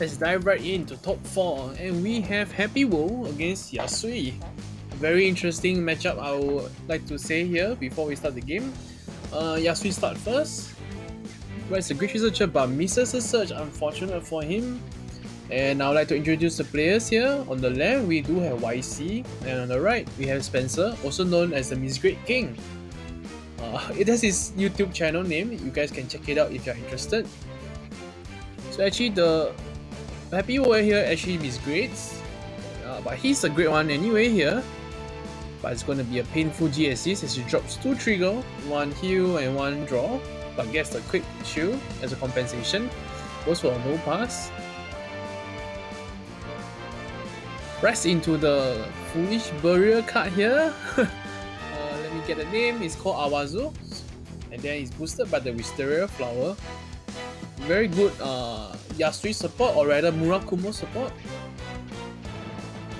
Let's dive right into top 4, and we have Happy World against Yasui. Very interesting matchup, I would like to say here before we start the game. Yasui start first. Rides a great researcher but misses the search, unfortunate for him. And I would like to introduce the players here. On the left, we do have YC, and on the right, we have Spencer, also known as the Miss Great King. It has his YouTube channel name, you guys can check it out if you're interested. So actually the Happy World here actually misgrades, but he's a great one anyway here. But it's going to be a painful G assist as he drops 2 trigger, 1 heal and 1 draw, but gets the quick shield as a compensation. Goes for a no pass. Press into the Foolish Barrier card here. Let me get the name, it's called Awazu. And then it's boosted by the Wisteria Flower. Very good Yasui support, or rather Murakumo support.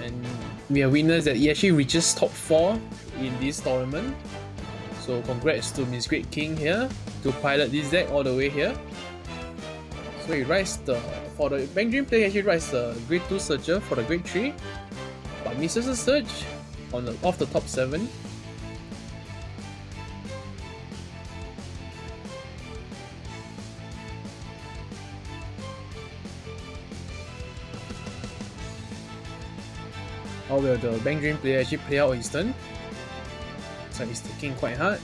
And we have winners that he actually reaches top 4 in this tournament. So congrats to Miss Great King here to pilot this deck all the way here. So he rides for the BangDream play, he actually rides the grade 2 Searcher for the grade 3, but misses the search off the top 7. How will the BangDream player actually play out his turn? So he's taking quite hard.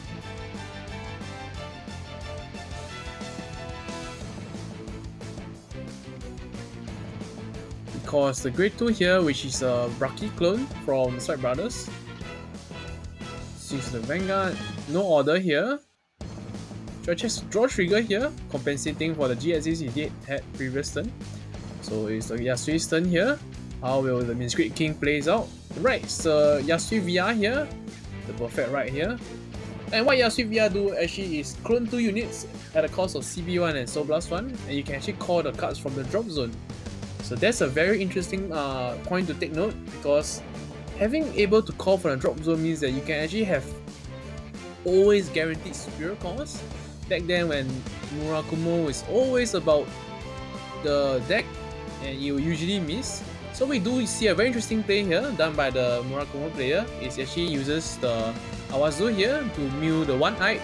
Because the grade 2 here, which is a Braki clone from Swipe Brothers. Swings the Vanguard, no order here. Draw trigger here, compensating for the G assist he had previous turn. So it's the Yasui's turn here. How will the Miss Great King plays out? Right, so Yasui VR here, the perfect right here. And what Yasui VR do actually is clone 2 units at the cost of CB1 and Soul Blast 1, and you can actually call the cards from the drop zone. So that's a very interesting point to take note, because having able to call from the drop zone means that you can actually have always guaranteed superior calls. Back then when Murakumo is always about the deck and you usually miss. So we do see a very interesting play here done by the Murakumo player. It actually uses the Awazu here to mill the 1-eyed,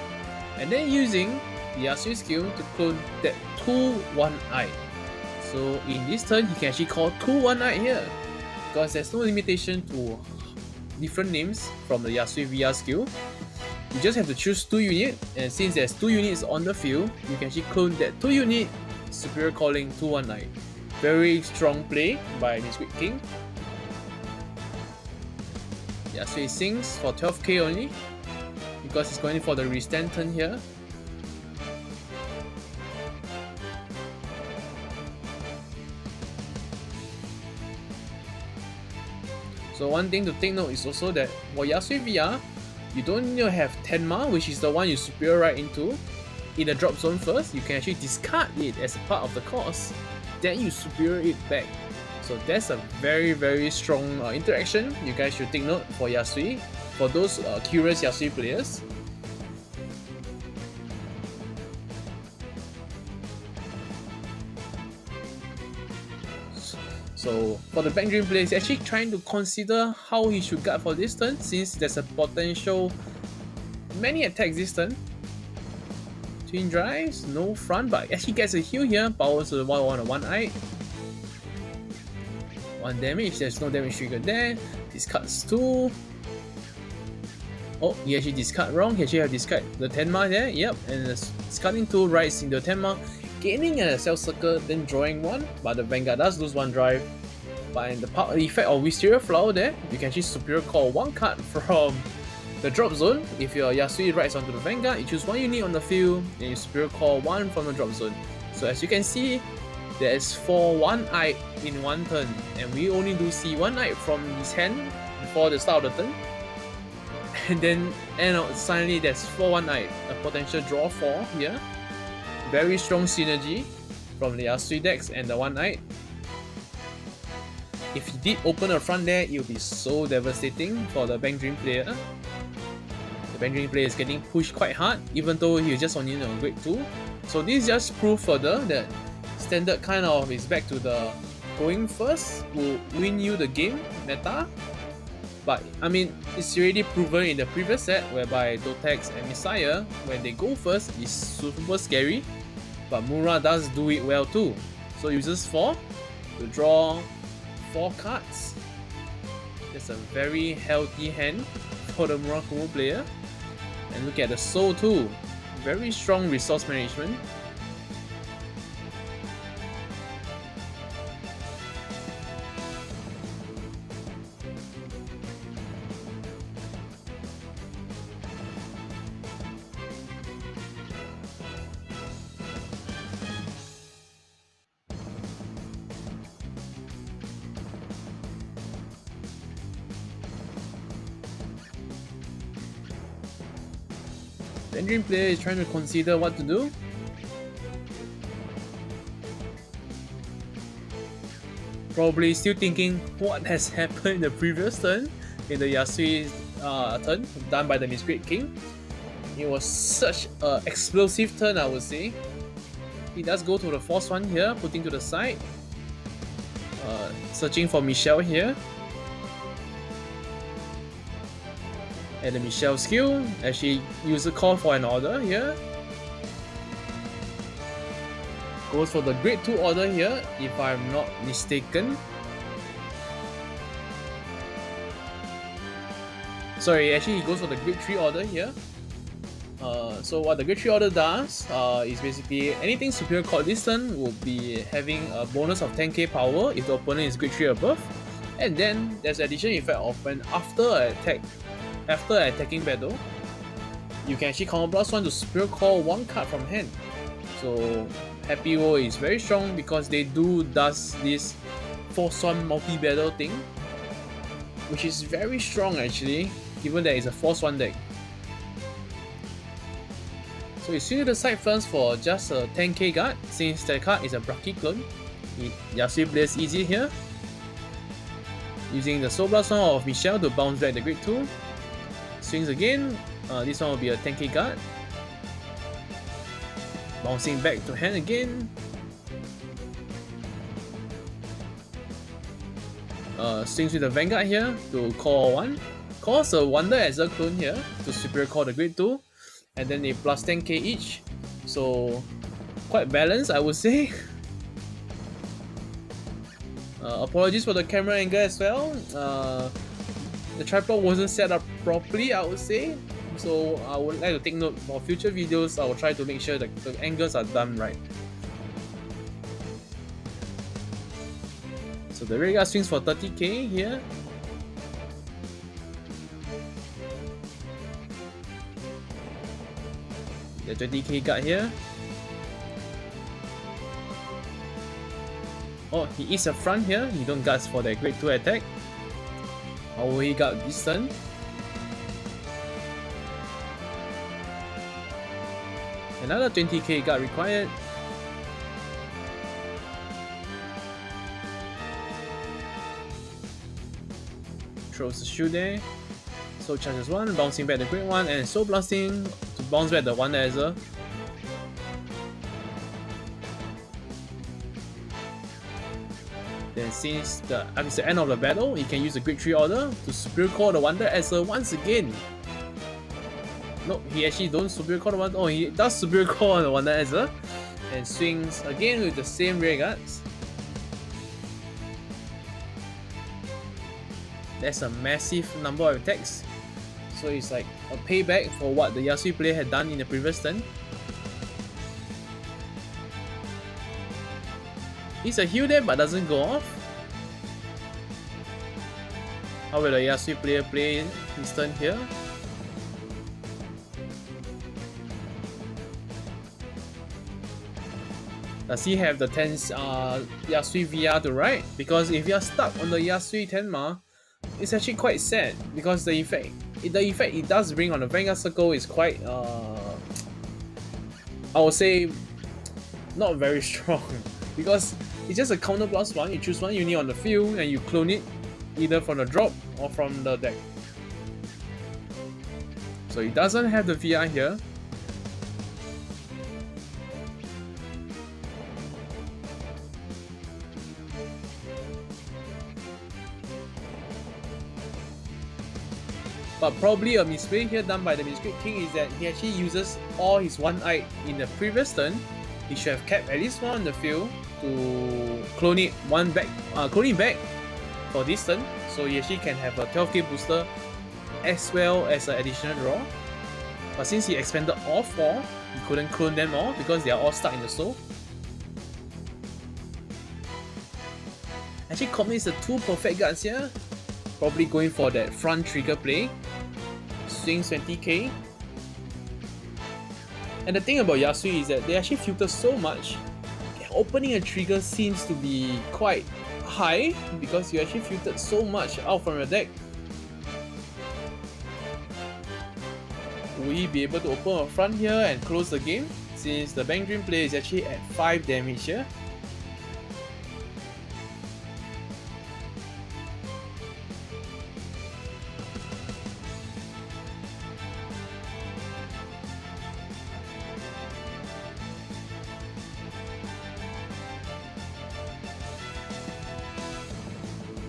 and then using the Yasui skill to clone that 2 1-eyed. So in this turn, he can actually call 2 1-eyed here, because there's no limitation to different names from the Yasui VR skill. You just have to choose 2 units, and since there's 2 units on the field, you can actually clone that 2 unit superior calling 2 1-eyed. Very strong play by Miss Great King. Yasui sings for 12k only, because he's going for the restand turn here. So one thing to take note is also that for Yasui VR, you don't need to have Tenma, which is the one you superior right into, in the drop zone first. You can actually discard it as a part of the cost, then you superior it back. So that's a very strong interaction you guys should take note for Yasui, for those curious Yasui players. So for the BangDream player, he's actually trying to consider how he should guard for this turn, since there's a potential many attacks this turn. Twin drives, no front, but actually gets a heal here, powers to the 1-1 1-eyed. 1 damage, there's no damage trigger there. Discards 2. Oh, he actually discard wrong, he actually have discard the Tenma there, yep, and discarding 2 rides into the Tenma, gaining a Cell Circle, then drawing 1, but the Vanguard does lose 1 drive. But in the effect of Wisteria Flower there, you can actually superior call 1 card from the drop zone. If your Yasui rides onto the Vanguard, you choose 1 unit on the field, and you superior call 1 from the drop zone. So as you can see, there's 4 1-eyed in 1 turn, and we only do see 1-eyed from his hand before the start of the turn. And then suddenly there's 4 1-eyed, a potential draw 4 here. Very strong synergy from the Yasui decks and the 1-eyed. If he did open a front there, it would be so devastating for the BangDream player. The BangDream player is getting pushed quite hard, even though he's just only on grade 2. So this just proves further that standard kind of is back to the going first will win you the game meta. But I mean, it's already proven in the previous set whereby Dotex and Messiah, when they go first, is super scary. But Mura does do it well too. So uses 4 to draw 4 cards. That's a very healthy hand for the Murakumo player. And look at the soul too. Very strong resource management. BangDream player is trying to consider what to do. Probably still thinking what has happened in the previous turn, in the Yasui turn done by the Miscreant King. It was such an explosive turn, I would say. He does go to the force one here, putting to the side. Searching for Michelle here. And the Michelle skill, actually use a call for an order here. Goes for the grade 2 order here, if I'm not mistaken. Sorry, actually he goes for the grade 3 order here. So what the grade 3 order does is basically anything superior called this turn will be having a bonus of 10k power if the opponent is grade 3 above. And then there's an additional effect of when after attacking battle, you can actually counter blast 1 to superior call 1 card from hand. So Happy World is very strong because they does this force 1 multi-battle thing, which is very strong actually, given that it's a force 1 deck. So you swing to the side first for just a 10k guard, since the card is a Braki clone. Yasui plays easy here, using the Soul Blast of Michelle to bounce back the grade 2. Swings again, this one will be a 10k guard. Bouncing back to hand again. Swings with the Vanguard here to call 1. Calls a Wonder as a clone here to superior call the grade 2. And then they plus 10k each. So quite balanced, I would say. Apologies for the camera angle as well. The tripod wasn't set up properly, I would say. So I would like to take note for future videos. I will try to make sure that the angles are done right. So the rear guard swings for 30k here. The 20k guard here. Oh, he is a front here. He don't guards for that grade 2 attack. How will he guard this turn? Another 20k guard required. Throws the shoe there. Soul charges 1, bouncing back the grade 1, and Soul Blasting to bounce back the Wonder Azure. Then since it's the end of the battle, he can use the grade 3 order to superior call the Wonder Azure once again. No, he actually don't superior call the Wonder. Oh, he does superior call on the Wonder Azure. And swings again with the same rear guards. That's a massive number of attacks. So it's like a payback for what the Yasui player had done in the previous turn. He's a heal there but doesn't go off. How will the Yasui player play his turn here? Does he have the 10 Yasui VR to ride? Because if you're stuck on the Yasui Tenma, it's actually quite sad because the effect it does bring on the Vanguard circle is quite I would say not very strong because it's just a counter plus 1. You choose one unit on the field and you clone it either from the drop or from the deck. So it doesn't have the VR here. But probably a misplay here done by the Miscreant King is that he actually uses all his one-eye in the previous turn. He should have kept at least one on the field to clone it back for this turn, so he actually can have a 12k booster as well as an additional draw. But since he expanded all 4, he couldn't clone them all because they are all stuck in the stove. Actually commits the 2 perfect guards here, probably going for that front trigger play. Swings 20k. And the thing about Yasui is that they actually filter so much. Opening a trigger seems to be quite high because you actually filtered so much out from your deck. Will he be able to open a front here and close the game, since the BangDream player is actually at 5 damage here?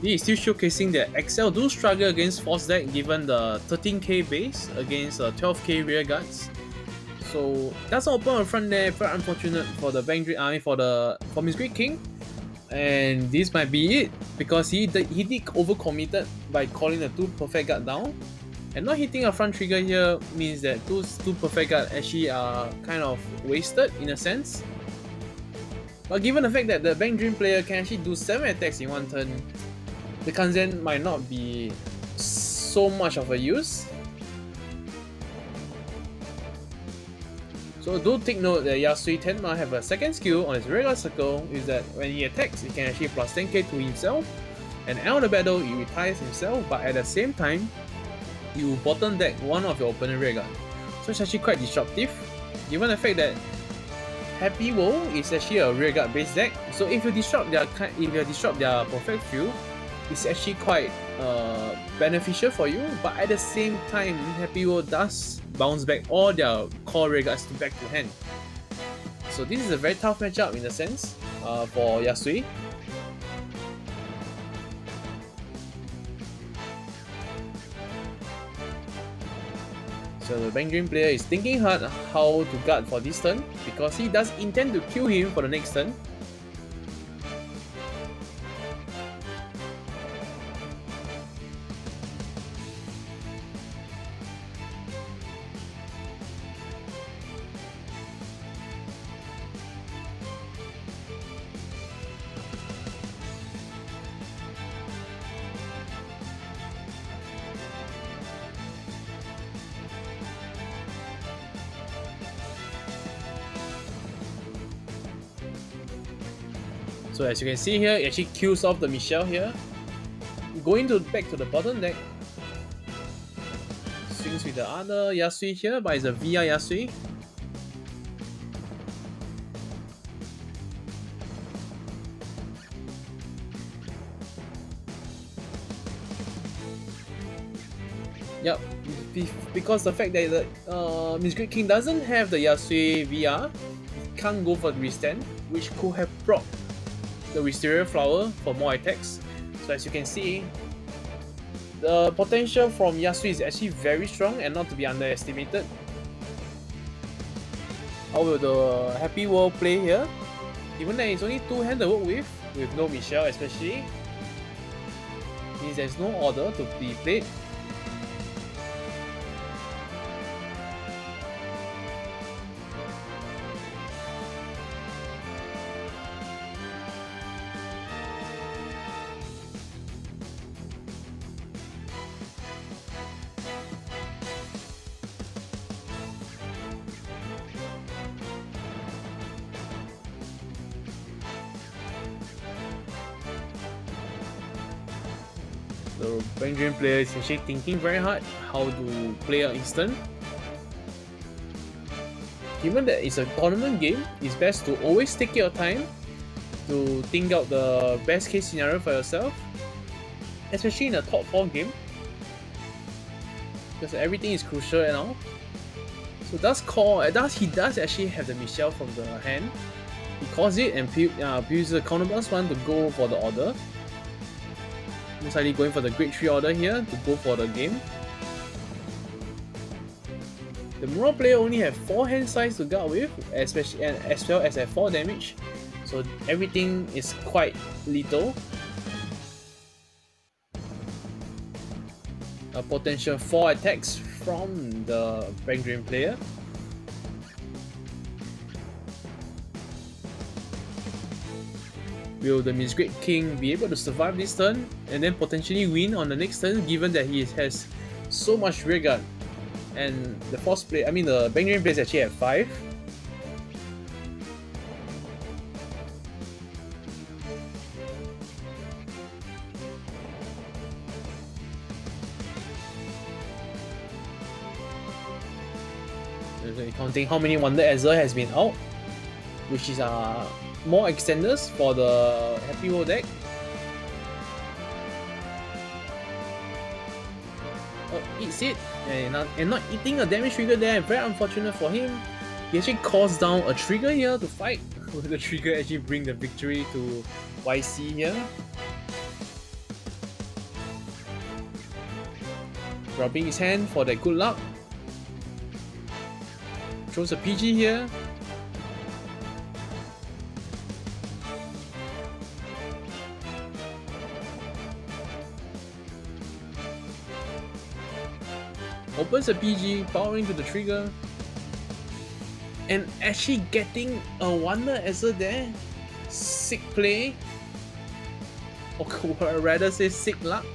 This is still showcasing that Excel do struggle against Force deck given the 13k base against 12k rear guards. So doesn't open a front there, very unfortunate for the BangDream for Miscreant King. And this might be it, because he did overcommitted by calling the 2 perfect guard down. And not hitting a front trigger here means that those 2 perfect guard actually are kind of wasted in a sense. But given the fact that the BangDream player can actually do 7 attacks in one turn, the Kanzen might not be so much of a use. So do take note that Yasui Tenma have a second skill on his regular circle, is that when he attacks, he can actually plus 10k to himself, and end of the battle he retires himself, but at the same time, you bottom deck one of your opponent rear guard. So it's actually quite disruptive, given the fact that Happy World is actually a rear guard based deck. So if you disrupt their perfect field, it's actually quite beneficial for you, but at the same time, Happy World does bounce back all their core rear guards back to hand. So this is a very tough matchup in a sense for Yasui. So the BangDream player is thinking hard how to guard for this turn, because he does intend to kill him for the next turn. So as you can see here, it actually kills off the Michelle here. Going back to the bottom deck. Swings with the other Yasui here, but it's a VR Yasui. Yep, because the fact that the Miscreant King doesn't have the Yasui VR, can't go for the restand, which could have brought the Wisteria Flower for more attacks. So as you can see, the potential from Yasui is actually very strong and not to be underestimated. How will the Happy World play here? Even though it's only 2 hands to work with no Michelle especially, means there's no order to be played. The BangDream player is actually thinking very hard how to play an instant. Given that it's a tournament game, it's best to always take your time to think out the best case scenario for yourself, especially in a top 4 game, because everything is crucial and all. So he does actually have the Michelle from the hand. He calls it and uses the counterblast one to go for the order. Most likely going for the grade 3 order here to go for the game. The Mura player only have 4 hand size to guard with, especially and as well as at 4 damage, so everything is quite lethal. A potential 4 attacks from the BangDream player. Will the Misgrade King be able to survive this turn and then potentially win on the next turn, given that he has so much rearguard? And the the BangDream player is actually at 5. Counting how many Wonder Ezra has been out, which is more extenders for the Happy World deck. Oh, eats it, and not eating a damage trigger there, very unfortunate for him. He actually calls down a trigger here to fight. Will the trigger actually bring the victory to YC here? Rubbing his hand for that good luck. Throws a PG here. Opens a PG, powering to the trigger. And actually getting a Wonder Ezra there. Sick play. Or I'd rather say sick luck.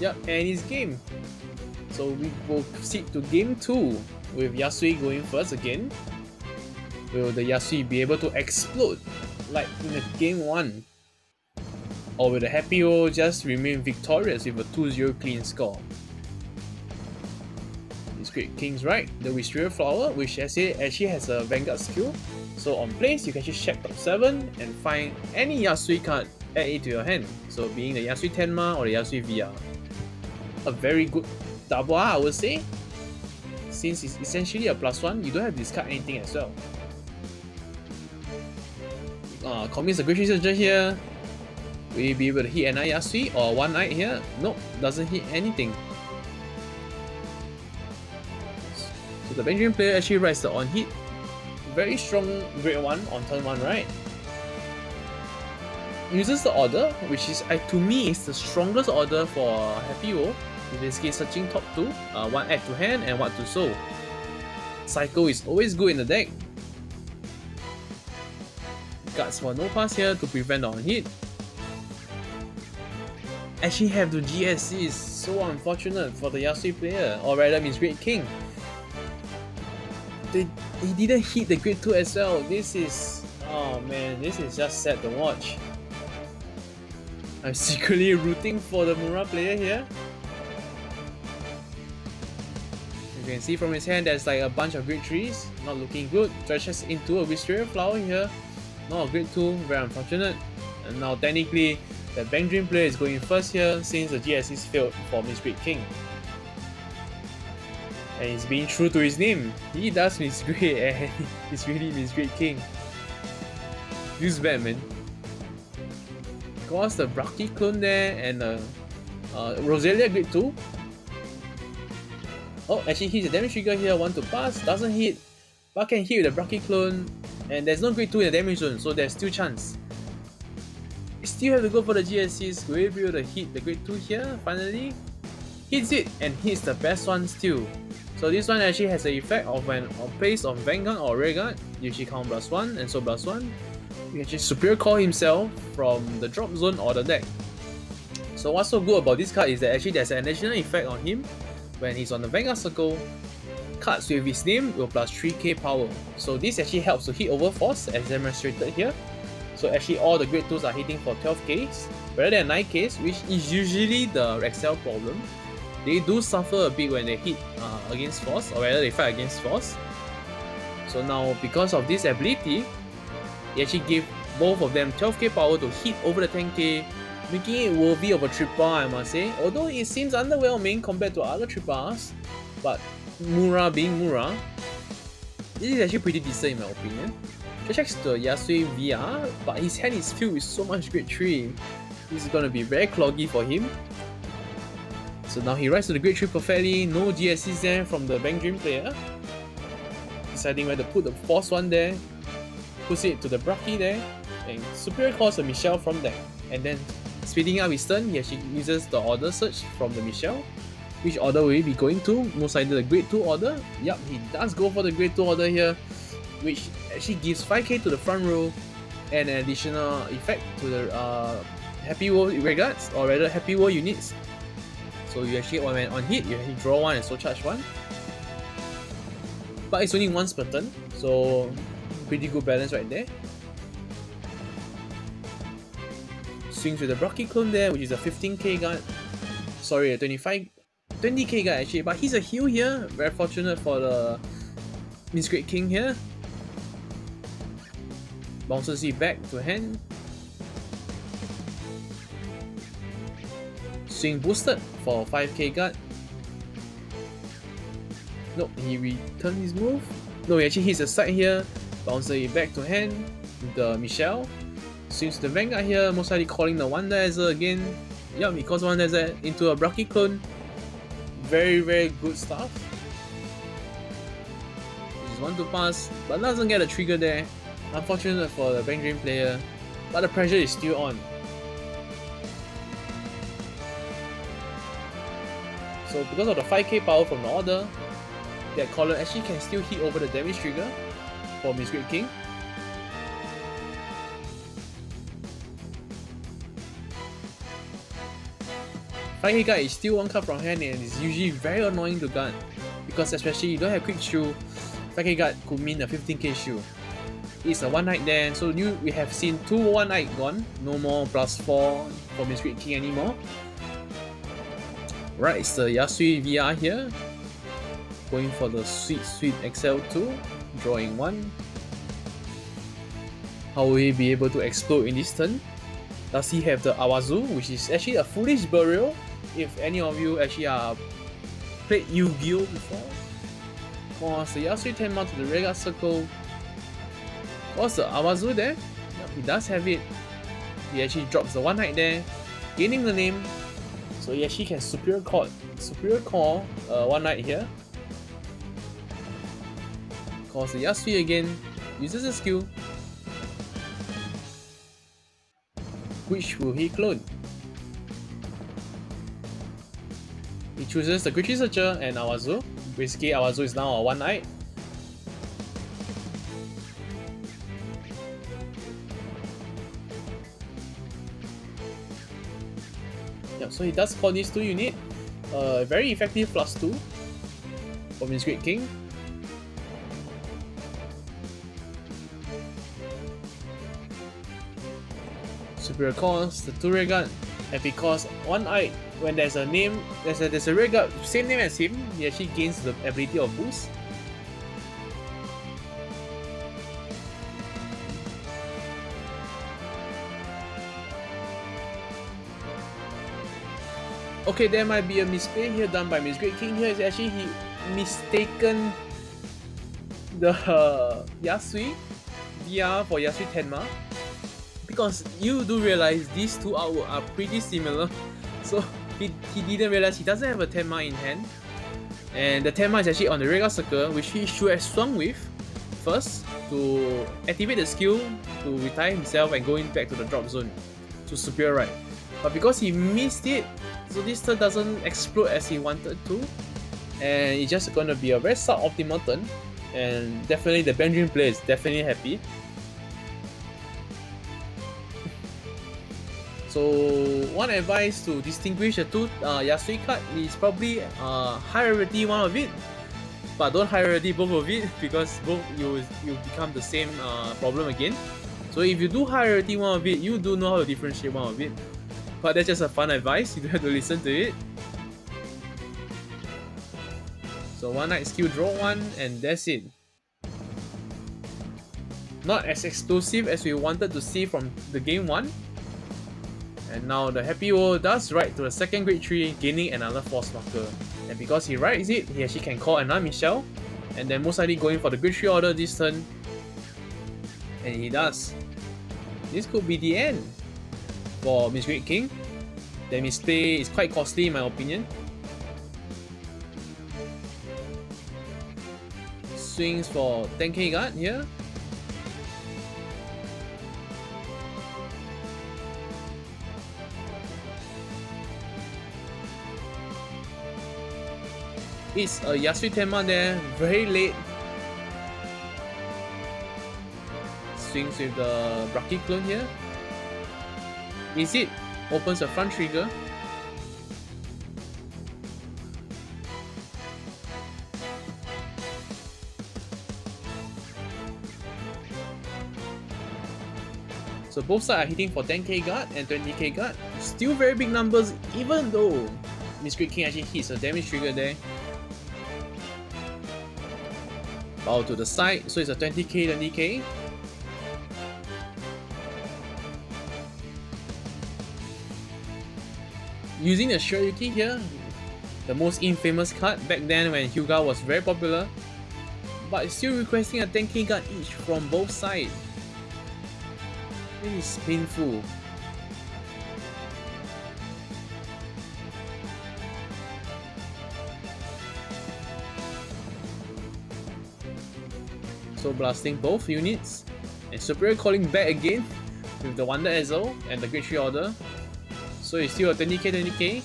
Yep, and it's game. So we will proceed to game 2 with Yasui going first again. Will the Yasui be able to explode like in the game 1? Or will the Happy World just remain victorious with a 2-0 clean score? Misgrade King's right, the Wisteria Flower, which actually has a Vanguard skill. So on place, you can just check top 7 and find any Yasui card, add it to your hand. So being the Yasui Tenma or the Yasui VR. A very good double I would say. Since it's essentially a +1, you don't have to discard anything as well. Commits a Great Researcher here. Will you be able to hit another Yasui or one Knight here? Nope, doesn't hit anything. So the BangDream player actually rides the on hit. Very strong grade 1 on turn 1, right? Uses the order, which is to me is the strongest order for Happy World. In this case, searching top 2, 1 add to hand and 1 to soul. Cycle is always good in the deck. Guards for no pass here to prevent the on hit. Actually have the GSC is so unfortunate for the Yasui player, or rather Misgrade King. He didn't hit the grade 2 as well. This is, oh man, this is just sad to watch. I'm secretly rooting for the Mura player here. You can see from his hand there's like a bunch of grade 3s, not looking good. Stretches into a Wisteria Flower here, not a grade 2, very unfortunate. And now technically the BangDream player is going first here since the GSCs failed for Misgrade King. And he's being true to his name. He does Misgrade and he's really Misgrade King. Feels bad, man. Because the Braki clone there and Rosalia grade 2. Oh, actually hits a damage trigger here, 1 to pass, doesn't hit, but can hit with the Braki clone, and there's no grade 2 in the damage zone, so there's still chance. Still have to go for the GSCs. Will you be able to hit the grade 2 here, finally? Hits it, and hits the best one still. So this one actually has the effect of when placed on Vanguard or Rearguard, usually count +1 and so +1. You can just superior call himself from the drop zone or the deck. So what's so good about this card is that actually there's an additional effect on him. When he's on the Vanguard circle, cards with his name will plus 3k power. So this actually helps to hit over force as demonstrated here. So actually all the grade 2s are hitting for 12k rather than 9k, which is usually the Excel problem. They do suffer a bit when they hit against force, or rather they fight against force. So now because of this ability, it actually gave both of them 12k power to hit over the 10k, making it worthy of a triple R, I must say. Although it seems underwhelming compared to other triple Rs, but Mura being Mura, This is actually pretty decent in my opinion. Just checks the Yasui VR, but his hand is filled with so much grade 3. This is gonna be very cloggy for him. So now he rides to the grade 3 perfectly, no GSCs there from the BangDream player. Deciding where to put the force one there, puts it to the Braki there, and superior calls a Michelle from there. And then speeding up his turn, he actually uses the order search from the Michelle. Which order will he be going to? Most likely the grade 2 order. Yup, he does go for the grade 2 order here, which actually gives 5k to the front row and an additional effect to the Happy World regards, or rather Happy World units. So you actually, when on hit, you actually draw one and so charge one. But it's only once per turn, so pretty good balance right there. Swings with the Braki clone there, which is a 15k guard. Sorry, a 20k guard actually, but he's a heal here. Very fortunate for the Great King here. Bounces it back to hand. Swing boosted for 5k guard. Nope, he returned his move. No, he actually hits the side here. Bounces it back to hand with the Michelle. Swings the Vanguard here, most likely calling the One Dazzle again. Yup, he calls One Dazzle into a Braki clone. Very, very good stuff. This is one to pass, but doesn't get a trigger there. Unfortunate for the BangDream player, but the pressure is still on. So because of the 5k power from the order, that column actually can still hit over the damage trigger for Great King. Fire guard is still one card from hand and is usually very annoying to guard, because especially you don't have quick shoe, Fire guard could mean a 15k shoe. It's a one night there, so we have seen 2 one night gone, no more +4 for Great King anymore. Right, it's the Yasui VR here, going for the sweet XL2, drawing 1. How will he be able to explode in this turn? Does he have the Awazu, which is actually a foolish burial? If any of you actually played Yu-Gi-Oh before, cause the Yasui Tenma to the Regar Circle. What's the Awazu there? Yep, he does have it. He actually drops the one night there, gaining the name. So he actually can superior call one night here. Calls the Yasui again, uses a skill. Which will he clone? He chooses the Gucci Searcher and Awazu. Basically, Awazu is now a one night. Yep, so he does call these 2 units. Very effective +2 for Great King. Superior calls the 2 Regard, and because one eye, when there's a name, there's a Regard same name as him, he actually gains the ability of boost. Okay, there might be a misplay here done by Great King here. Is actually he mistaken the Yasui VR for Yasui Tenma. Because you do realize these 2 artworks are pretty similar, so he didn't realize he doesn't have a Tenma in hand, and the Tenma is actually on the Regar Circle, which he should have swung with first to activate the skill to retire himself and going back to the drop zone to superior right. But because he missed it, so this turn doesn't explode as he wanted to, and it's just gonna be a very suboptimal turn, and definitely the BangDream player is definitely happy. So one advice to distinguish the 2 Yasui card is probably high rarity one of it, but don't high rarity both of it, because both you become the same problem again. So if you do high rarity one of it, you do know how to differentiate one of it. But that's just a fun advice, you don't have to listen to it. So one night skill, draw 1, and that's it. Not as explosive as we wanted to see from the game 1. And now the Happy World does ride to the second grade 3, gaining another force marker. And because he rides it, he actually can call another Michelle and then most likely going for the grade 3 order this turn. And he does. This could be the end for Miss Great King. The misplay is quite costly in my opinion. Swings for 10k guard here. It's a Yasui Tenma there, very late. Swings with the Rocky clone here. Is it? Opens the front trigger. So both sides are hitting for 10k guard and 20k guard. Still very big numbers even though Miss Great King actually hits a damage trigger there. Bow to the side, so it's a 20k, 20k. Using the Shiryuki here, the most infamous card back then when Hyuga was very popular, but still requesting a 10k guard each from both sides. It is painful. So blasting both units, and Superior calling back again with the Wonder Ezel and the Grade 3 order. So it's still a 20k, 20k.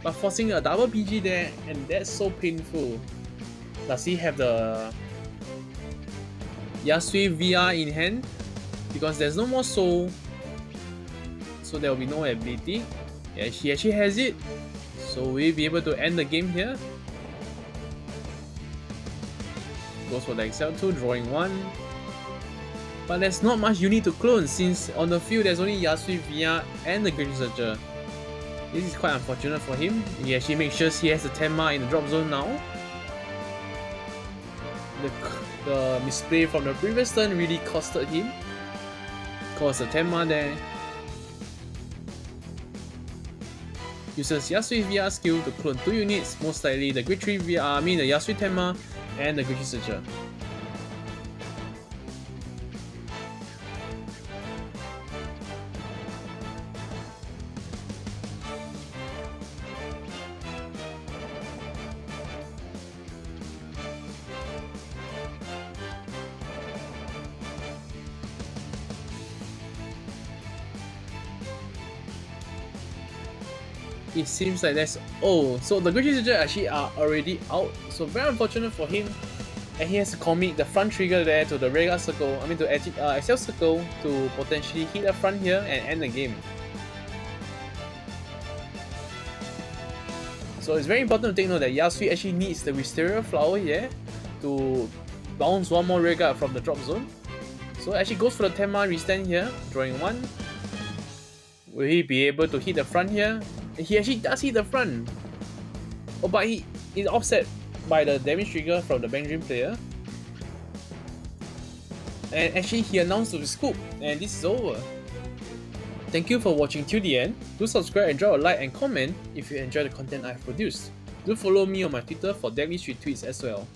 But forcing a double PG there, and that's so painful. Does he have the Yasui VR in hand? Because there's no more soul, so there will be no ability. Yeah, she actually has it. So will we be able to end the game here? Goes for the Excel 2, drawing 1. But there's not much unit to clone since on the field there's only Yasui VR and the Great Researcher. This is quite unfortunate for him. He actually makes sure he has the Tenma in the drop zone now. The misplay from the previous turn really costed him. Caused the Tenma there. Uses Yasui VR skill to clone 2 units, most likely the Grade 3 VR, the Yasui Tenma and the Great Researcher. It seems like that's so the Great Researcher actually are already out, so very unfortunate for him, and he has to commit the front trigger there to the regular circle, to Excel circle to potentially hit the front here and end the game. So it's very important to take note that Yasui actually needs the Wisteria Flower here to bounce one more rear guard from the drop zone. So actually goes for the Tenma restand here, drawing 1. Will he be able to hit the front here? He actually does hit the front. Oh, but he is offset by the damage trigger from the BangDream player. And actually he announced the scoop, and this is over. Thank you for watching till the end. Do subscribe and drop a like and comment if you enjoy the content I've produced. Do follow me on my Twitter for Decklist retweets as well.